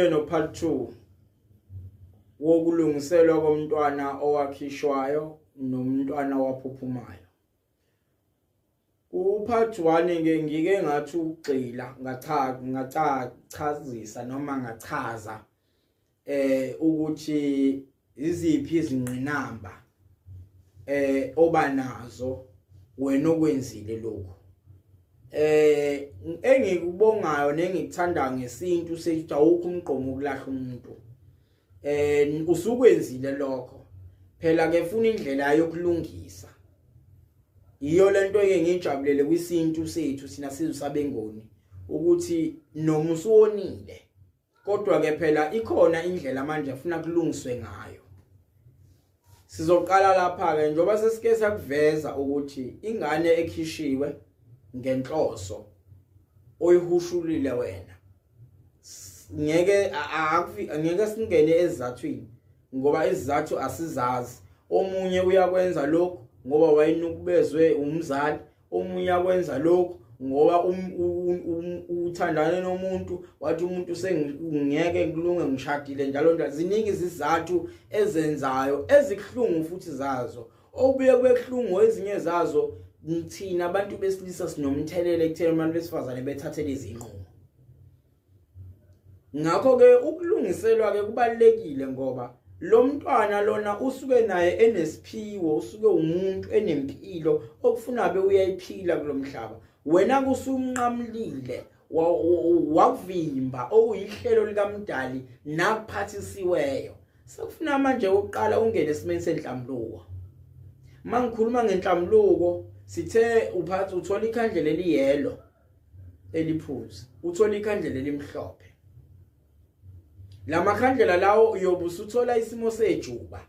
sibuye no part 2 wokulungiselwa komntwana owakhishwayo nomntwana waphuphumayo. Part 1 ngike ngathi ugxila ngachazisa noma ngachaza ukuthi iziphi izingqinamba obanazo wena okwenzile lokho. Engikubongayo nengikuthanda ngesintu sethi awukho umgqomo ukulahla umuntu. Usukwenzile lokho. Phela ke funa indlela yokulungisa. Iyo lento ngijabulele kwisintu sethu sina sizwe sabengoni ukuthi noma usuwonile kodwa ke phela ikhona indlela manje afuna kulungiswe ngayo. Sizoqala lapha ke njoba sesike sakuveza ukuthi ingane ekhishiwe ngenhloso oyihushulile wena. Ngeke singene ezizathwini ngoba izizathu asizazi. Omunye uyakwenza lokho ngoba wayinukubezwe umzali, omunye akwenza lokho ngoba uthandane nomuntu wathi umuntu sengiyeke kulunge ngishadile njalo ziningi izizathu ezenzayo ezikuhlungu futhi zazo. Obuye kubekuhlungu ezinye zazo ngithina abantu besilisa sinomthelele ekutheni abantu besifazane bethathele izinqumo. Ngakho ke ukulungiselwa ke kubalekile ngoba lo mntwana lona usuke naye enesiphiwo, usuke umuntu enempilo okufuna be uyayiphila kulomhlaba. Wena kusumnqamlile wakuvimba okuyihlelo likaMdali nakuphathisiweyo. Sekufuna manje uqala ungene esimeni senhlambuko. Mangikhuluma ngenhlambuko sithe uphatha uthola ikhandlela eliyelo eliphuzi, uthola ikhandlela elimhlophe. Lamakhandlela lawo uyobe usuthola isimo sejuba.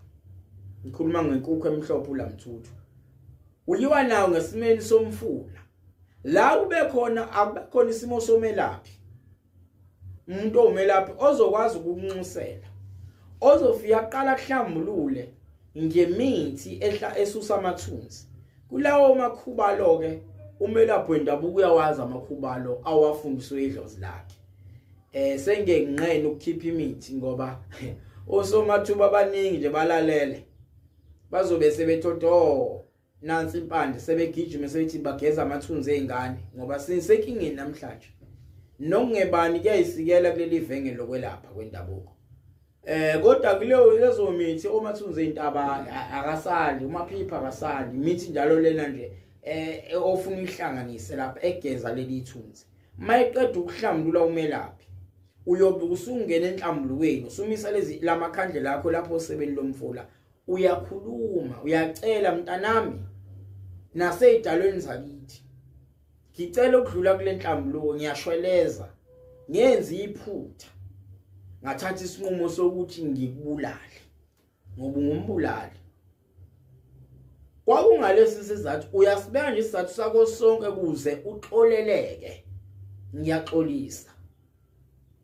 Ngikhuluma ngenkukhu emhlophe ulamthuthu. Uyiwa nawo ngesimeni somfula. La ube khona akubekhona isimo somelaphi. Umuntu omelaphi ozokwazi ukunxusela. Ozofika aqala kuhlambulule ngemithi esusa amathunzi. Kulawo makhubalo ke umelaphi wendabuko uyawazi amakhubalo awafundiswe idlozi lakhe. Sengenqene ukukhipha imithi ngoba osomathuba abaningi nje balalele bazobe sebethodo nansi impande sebegijima sebethi bageza amathunzi ezingane ngoba sisekingeni namhlanje nokungebani kuyayisikela kuleli venge lokwelapha kwendabuko. Kodwa kulezo mithi omathunzi ezintaba akasali, umaphipha akasali, imithi njalo lena nje ofuna ihlanganise lapha egeza leli ithunzi. Mayiqeda ukuhlambulula umelaphi uyobe usungena enhlambulukweni usumisa lamakhandlela akho lapho sebeni lomfula uyakhuluma uyacela mntanami naseyidalweni zakithi ngicela ukudlula kule nhlambuluko ngiyashweleza ngenza iphutha ngathatha isinqumo sokuthi ngikubulale ngoba ungumbulali. Kwakungalesi sizathu uyasibeka nje isizathu sakho sonke kuze uxoleleke. Ngiyaxolisa.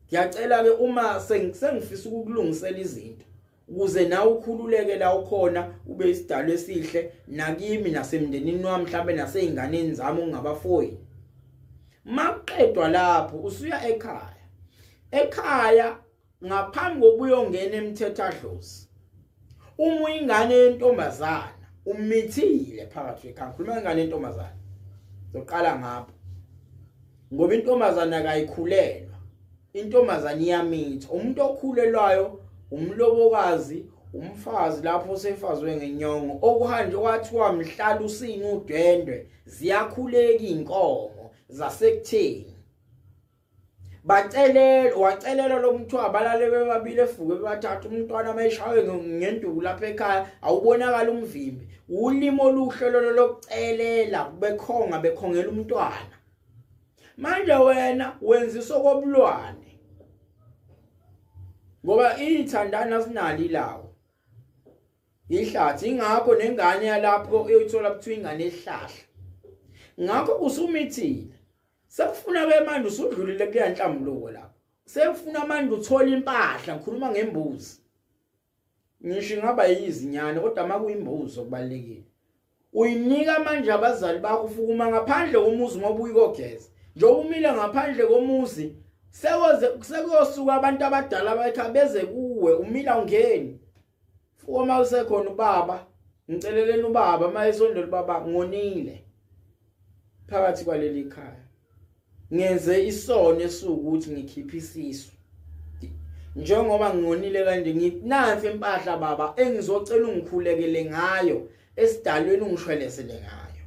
Ngiyacela ke uma sengifisa ukulungisela izinto ukuze nawe ukhululeke la ukhona ube isidalo esihle nakimi nasemndenini wami mhlawumbe naseyinganeni zami ongabafoyi. Maqedwa lapho usuya ekhaya. Ekhaya ngaphambi kokuyongena emthethadlozi. Uma ingane yentombazana umithile phakathi ekhaya. Khuluma ngane yentombazana. Zoqala ngapho. Ngoba intombazana akayikhulelwa. Intombazana iyamitha. Umuntu okhulelwayo umlobokazi, umfazi lapho sefazwe ngenyongo okuhanje kwathiwa mhlala usini udwendwe ziyakhuleka inkomo zasekutheni. Wacelela lo muntu abalale bebabili efuke bebathatha umntwana mayishawe ngenduku lapha ekhaya awubonakala umvimbi. Ulimo oluhlelo lokucelela bekhongela umntwana. Manje wena wenzisa kobulwane. Ngoba ithandana sinali lawo. Ihlathi ingakho nengane yalapho uyithola kuthiwa ingane ehlahla. Ngakho usumithile. Sekufuna ke manje usudlulile kuya nhlambulo lapho. Sekufuna manje uthola impahla ngikhuluma ngembuzi. Ngisho ngaba yizinyane kodwa makuyimbuzi okubalekile. Uyinika manje abazali bakho ufukuma ngaphandle komuzi ngoba uyikogeza. Njengoba umile ngaphandle komuzi sekuyosuka abantu abadala bayikhabeze kuwe umila ungeni futhi uma usekhona ubaba ngiceleleni ubaba mayisondela ubaba ngonile phakathi kwaleli khaya ngenze isono esukuthi ngikhipha isisu njengoba ngonile kanje nginafi impahla baba engizocela ungikhulekele ngayo esidalweni ungishwelesele ngayo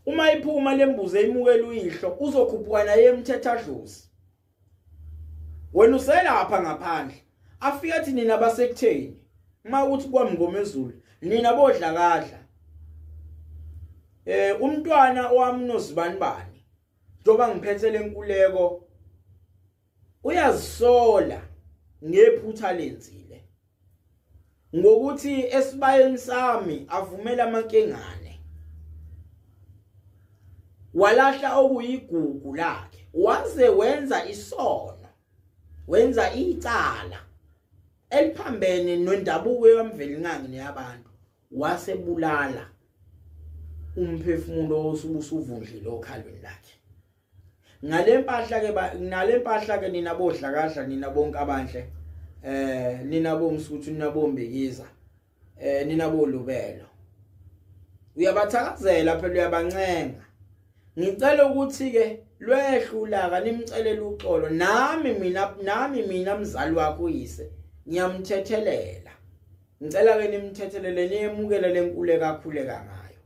uma iphuma lembuzo eyimukela uyihlo uzokhuphuka naye emthethadlozi wena uselapha ngaphandle afika athi nina basekutheni uma uthi kwami ngomezulu nina bodlakadla umntwana owami nozibanibani njoba ngiphethe lenkuleko uyazisola ngephutha lenzile ngokuthi esibayeni sami avumela amankengane walahla okuyigugu lakhe waze wenza isono wenza icala eliphambene nondabuko yamvelingangi neyabantu wasebulala umphefumulo osubusuvundlile okhalweni lakhe ngale mpahla ke nina bodlakadla nina bonke abanhle nina bomsuthu nina bombekiza nina bolubelo uyabathakazela phela uyabancenga ngicela ukuthi ke lwehlulaka nimcelela uxolo nami mina mzali wakho uyise ngiyamthethelela ngicela ke nimthethelele niyemukele lenkule kakhuleka ngayo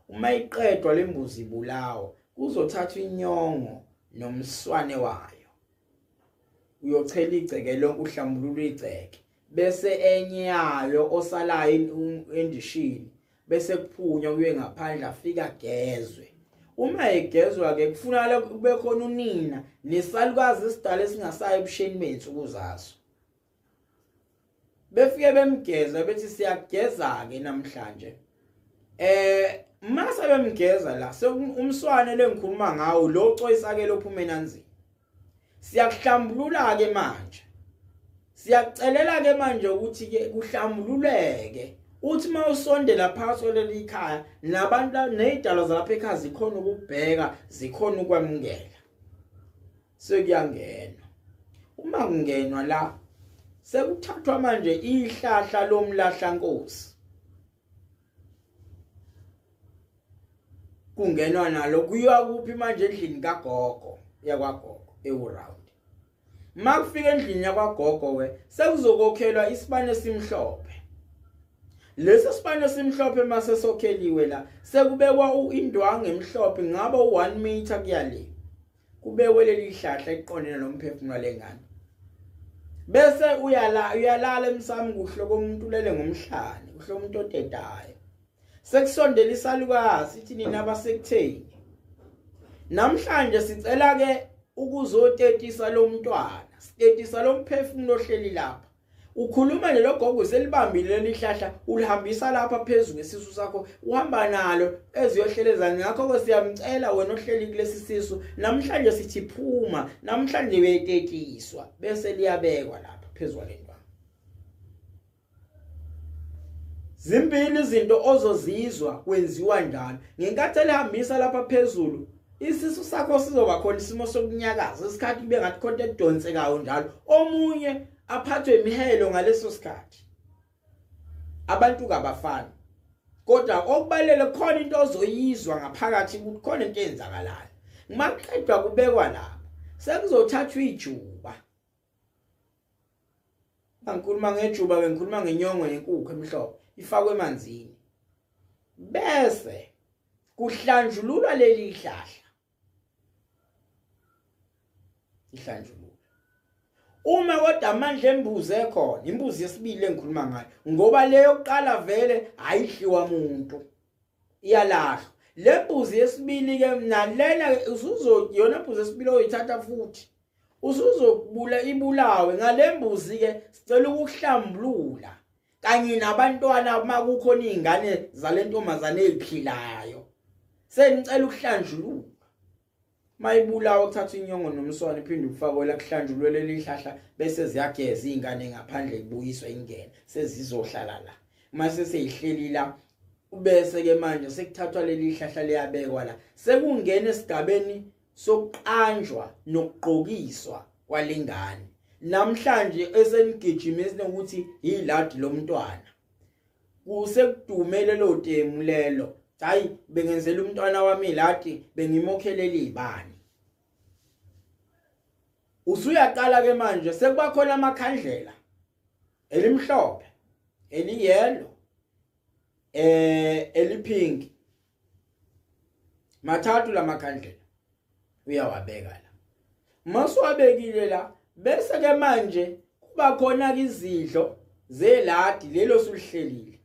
uma iqedwa lembuzi ibulawo kuzothathwa inyongo nomswane wayo uyochela igceke lonke uhlambulula igceke bese enye yayo osalayo endishini bese kuphunywa kuye ngaphandle afika gezwe uma egezwa ke kufunala kube khona unina nesalukazi isidala esingasayi ebusheni bensuku zaso befike bemgeza bethi siyageza ke namhlanje mase bemgeza la umswane lengikhuluma ngawo lo coyisake lophuma enanzini siyakuhlambulula ke manje siyakucelela ke manje ukuthi ke kuhlambululeke uthi mawusondela phakathi kwaleli khaya nabantu nezidalo zalapha ekhaya zikhona ukubheka zikhona ukwamukela sekuyangena uma kungenwa la sekuthathwa manje ihlahla lomlahla nkosi kungenwa nalo kuyiwa kuphi manje endlini kagogo yakwagogo eWound makufika endlini yakwagogo we sekuzokokhelwa isibane esimhlophe leso sibane esimhlophe mase sokheliwe la sekubekwa indwangu emhlophe ngaba u1 meter kuyale kubekwe leli hlahla iqondene nomphefumulo lengane bese uyalala emsamo kuhlo komuntu lele ngomhlane kuhlo umuntu otedayo sekusondela isalukazi sithi nina basekutheni namhlanje sicela ke ukuzotetisa lo mntwana sitetisa lo mphefumulo ohleli lapha ukhuluma nelo gogo selibambile lihlahla ulihambisa lapha phezulu ngesisu sakho uhamba nalo eziyohleleza ngakho ke siyamcela wena ohleli kulesi sisu namhlanje sithi phuma namhlanje uyetetiswa bese liyabekwa lapha phezulu lendwa zimbili izinto ozozizwa kwenziwa njalo ngenkathi elihambisa lapha phezulu isisu sakho sizoba khona isimo sokunyakaza isikhathi kube ngathi khonto edonsekayo njalo omunye aphathwe imihelo ngaleso sikhathi abantu kabafani kodwa okubalele khona into ozoyizwa ngaphakathi ukuthi khona into eyenzakalayo ngimaqedwa kubekwa lapha sekuzothathwa ijuba angikhuluma ngejuba ke ngikhuluma ngenyongo yenkukhu emhlophe ifakwe emanzini bese kuhlanjululwa leli hlahla ihlanjululwa uma kodwa amandla embuzi ekhona imbuzi yesibili engikhuluma ngayo ngoba leyo yokuqala vele ayidliwa umuntu iyalahlwa le mbuzi yesibili ke nalena usuzojiyona imbuzi yesibili oyithatha futhi usuzobula ibulawe ngale mbuzi ke sicela ukuhlambulula kanye nabantwana makukhona izingane zalentombazane eziphilayo senicela ukuhlanjulula mayibulawa kuthatha inyongo nomswane iphinde ufakwe la kuhlanjulwe lihlahla bese ziyageza izingane ngaphandle kubuyiswa ingene sezizohlala la mase seyihleli la ubese ke manje sekuthathwa leli hlahla liyabekwa la sekungena esigabeni sokuqanjwa nokugqokiswa kwalengane namhlanje esenigijimisa ukuthi yiladi lomntwana kusekudumele lo temu lelo hayi bengenzela umntwana wami iladi bengimokhelela izibani usuyaqala ke manje sekuba khona amakhandlela elimhlophe eliyellow elipink mathathu lamakhandlela uyawabeka la masuwabekile la bese ke manje kuba khona izidlo zeladi lelo sulihlelile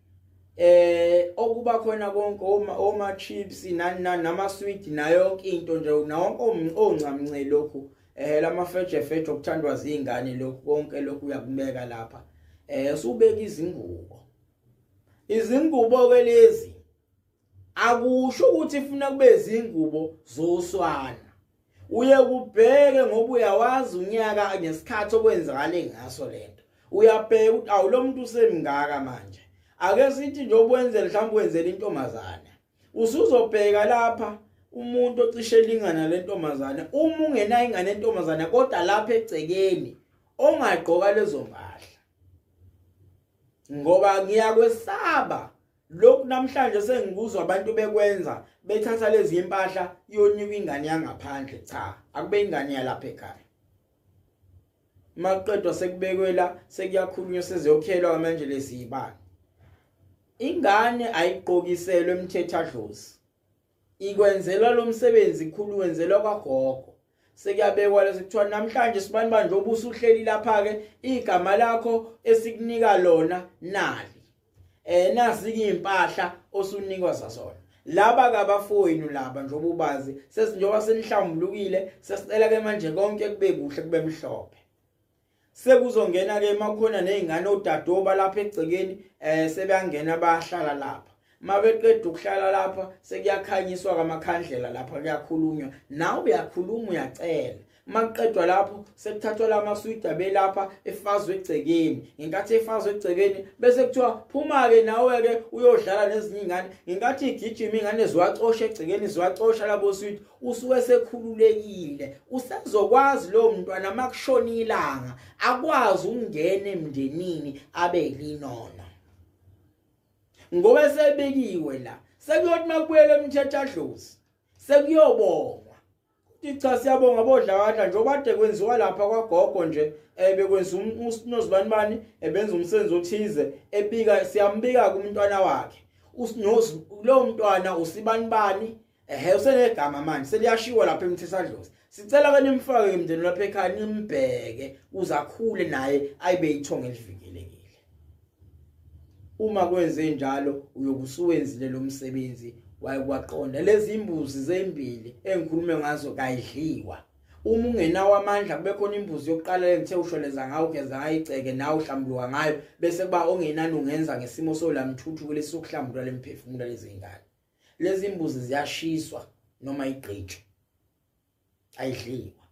okuba khona konke oma chips nani nama sweet nayo yonke into nje nawonke oncamncane lokhu lama fethe okuthandwa zingane lokhu konke lokhu uyakubeka lapha subeka izingubo ke lezi akusho ukuthi ifuna kube izingubo zoswana uye kubheke ngoba uyawazi unyaka ngesikhathi okwenzakale ngaso lento uyabheka ukuthi awulo muntu usemngaka manje ake sithi nje okwenzela mhlawumbe wenzela intombazana usuzobheka lapha umuntu ocishe lingana lentombazana uma ungenayo ingane entombazana kodwa lapha egcekeni ongagqoka lezo mpahla ngoba ngiyakwesaba lokhu namhlanje sengikuzwa abantu bekwenza bethatha lezi impahla yonika ingane yangaphandle cha akube ingane yalapha ekhaya maqedwa sekubekwela sekuyakhulunywa seziyokhelwa manje lesibani ingane ayiqokiselwe emthethadlozi ikwenzelwa lo msebenzi ikhulu wenzelwa kwagogo sekuyabekwa lesi kuthiwa namhlanje sibani banje obusuhleli lapha ke igama lakho esikunika lona nali nasi impahla osunikwa zasona laba kabafowenu laba nje obubazi sesinjoba senihlambulukile sesicela ke manje konke kube kuhle kube mhlophe sekuzongena ke makhona nezingane odadoba lapha egcekeni sebeyangena bahlala lapha mabeqeda ukuhlala lapha sekuyakhanyiswa kamakhandlela lapha kuyakhulunywa nawe uyakhuluma uyacela maqedwa lapho sekuthathwa lama sweet abelapha efazwe egcekeni ngenkathi efazwe egcekeni bese kuthiwa phuma ke nawe ke uyodlala nezinye ingane ngenkathi igijima ingane ziwacosha egcekeni ziwacosha labo sweet usuke sekhululekile usezokwazi lo mntwana makushona ilanga akwazi ukungena emndenini abe linona ngoba sebekiwe la sekuyothi makubuyele emthethadlozi sekuyobongwa cha siyabonga bodla njengoba kade kwenziwa lapha kwagogo nje bekwenza usinozibani ebenza umsebenzi othize ebika siyambika kumntwana wakhe usinozi lo mntwana usibani usenegama manje seliyashiwa lapha emthethadlozi sicela ke nimfake emndeni lapha ekhaya nimbheke uzakhule naye ayibe ithonga elivikelekile uma kwenze njalo uyokusuwenzile lo msebenzi wayekwaqonda lezi imbuzi zembili engikhulume ngazo kayidliwa uma ungenawo amandla kube khona imbuzi yokuqala engithe usholeza ngawo ugeza ngayiceke nawe uhlambuluka ngayo bese kuba ongenani ungenza ngesimo solamthuthu kulesi sokuhlambulula lemphefumulo lezi ngane lezi imbuzi ziyashiswa noma igqitshwe ayidliwa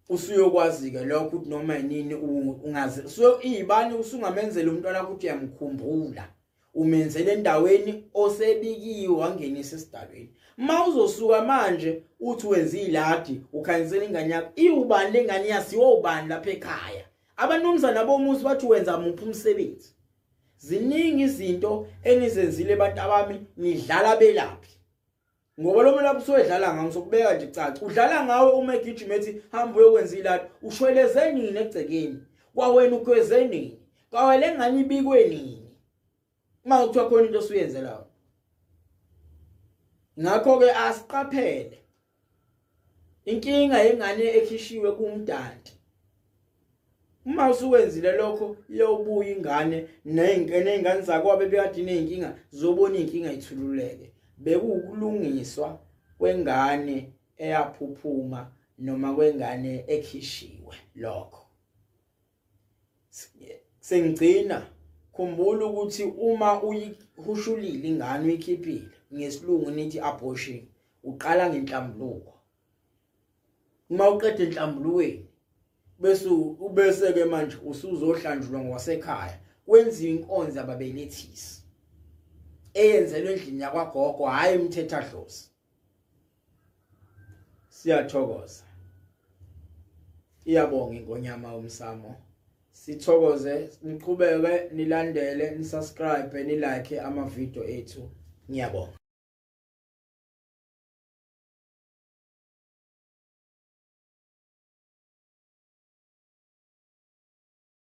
usuyokwazi ke lokho ukuthi noma yini ungaze so izibani usungamenzela umntwana ukuthi uyamkhumbula umenzele endaweni osebikiwe wangenisa esidalweni mawuzosuka manje uthi wenza iladi ukhanyisela ingane yakho iubani lengane yasiwo ubani lapha ekhaya abanomzana bomuzi bathi wenza muphi umsebenzi ziningi izinto enizenzile abantu abami nidlala belaphi ngoba lo mlapho usuyedlala ngawo sokubeka nje caca udlala ngawe uma egijima ethi hamba uyokwenza iladi ushweleze nini egcekeni kwawena ukweze nini kwawele ngani ibikwe nini mawuthiwa khona into osuyenzelayo ngakho ke asiqaphele inkinga yengane ekhishiwe kumdanti uma usuwenzile lokho iyobuya ingane nezingane zakwabe bekade inenkinga zobona inkinga ithululeke bekuukulungiswa kwengane eyaphuphuma noma kwengane ekhishiwe lokho sengigcina khumbula ukuthi uma uyihushulile ingane uyikhiphile ngesilungu nithi abortion uqala ngenhlambuluko uma uqeda enhlambulukweni bese ke manje usuzohlanjulwa ngwasekhaya kwenziwa inkonzo ababelethisi eyenzelwe endlini yakwagogo hayi umthethadlozi Siyathokoza. Iyabonga iNgonyama uMsamo. Sithokoze, niqhubeke nilandele, nisubscribe, nilike ama video ethu. Ngiyabonga.